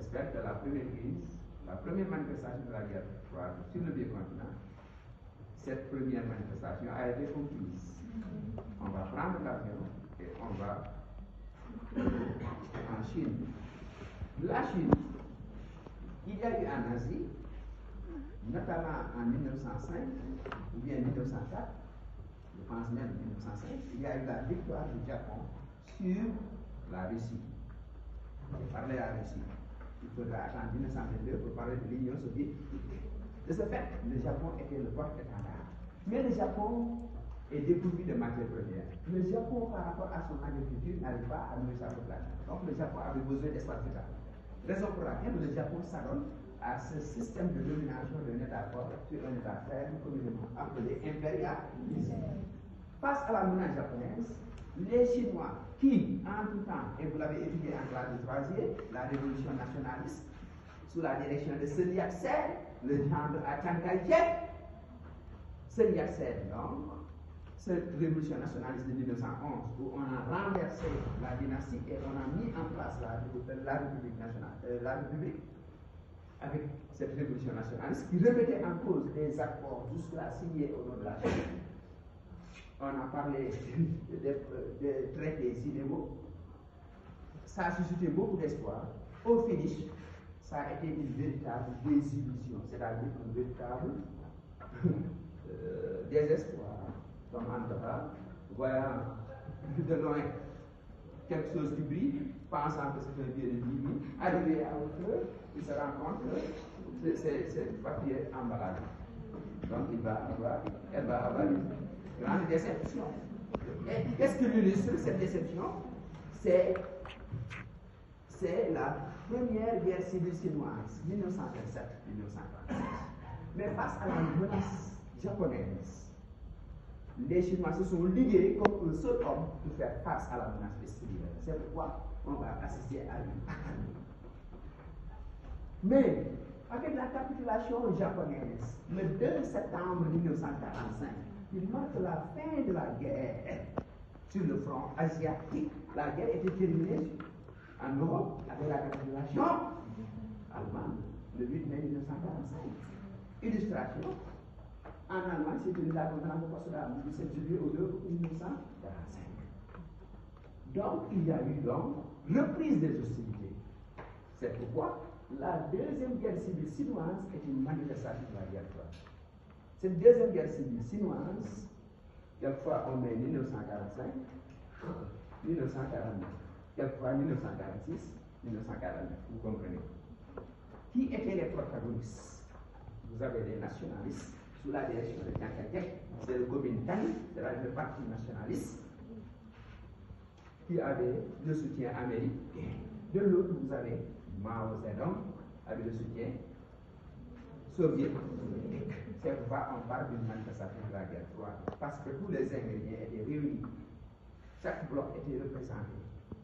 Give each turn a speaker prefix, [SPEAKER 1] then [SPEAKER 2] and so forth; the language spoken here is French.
[SPEAKER 1] j'espère que la première manifestation de la guerre froide sur le vieux continent, cette première manifestation a été concluse. On va prendre l'avion et on va en Chine. La Chine, il y a eu en Asie, notamment en 1905 ou bien 1904, je pense même 1905, il y a eu la victoire du Japon sur la Russie. J'ai parlé à la Russie. Il faudra attendre 1922 pour parler de l'Union soviétique. De ce fait, le Japon était le porte-étendard. Mais le Japon est dépourvu de matières premières. Le Japon, par rapport à son agriculture, n'arrive pas à nourrir sa population. Donc le Japon avait besoin d'espace vital. Raison pour laquelle le Japon s'adonne à ce système de domination d'un État fort sur un État faible, communément appelé impérialisme. Face à la menace japonaise, les Chinois qui, en tout temps, et vous l'avez étudié en classe de troisième, la révolution nationaliste, sous la direction de Sun Yat-sen, le gendre à Chiang Kai-shek, Sun Yat-sen, donc, cette révolution nationaliste de 1911, où on a renversé la dynastie et on a mis en place la République nationale, la République, avec cette révolution nationaliste qui remettait en cause les accords jusque-là signés au nom de la Chine. On a parlé des traités illégaux. Ça a suscité beaucoup d'espoir. Au finish, ça a été une véritable désillusion, c'est-à-dire un véritable désespoir. Comme Andorra, voyant de loin quelque chose qui brille, pensant que c'est un bien de divin, arrivé à hauteur, il se rend compte que c'est papier emballage. Donc elle va avoir une grande déception. Et qu'est-ce que l'illustre cette déception? C'est la première guerre civile chinoise, 1927-1936. Mais face à la menace japonaise, les Chinois se sont ligués comme un seul homme pour faire face à la menace extérieure. C'est pourquoi on va assister à une attaque. Mais avec la capitulation japonaise, le 2 septembre 1945, il marque la fin de la guerre sur le front asiatique. La guerre était terminée en Europe avec la capitulation allemande le 8 mai 1945. Illustration. En Allemagne, c'est une date de Potsdam du 17 juillet au 2 août 1945. Donc, il y a eu donc reprise des hostilités. C'est pourquoi la deuxième guerre civile chinoise est une manifestation de la guerre froide. Cette deuxième guerre civile chinoise, quelquefois on met 1945, 1949, quelquefois 1946, 1949, vous comprenez. Qui étaient les protagonistes? Vous avez les nationalistes sous la direction de Chiang Kai-shek, c'est le Kuomintang, c'est-à-dire le parti nationaliste, qui avait le soutien américain. De l'autre, vous avez Mao Zedong avec le soutien soviétique. C'est pourquoi on parle d'une manifestation de la guerre froide, parce que tous les ingrédients étaient réunis. Chaque bloc était représenté.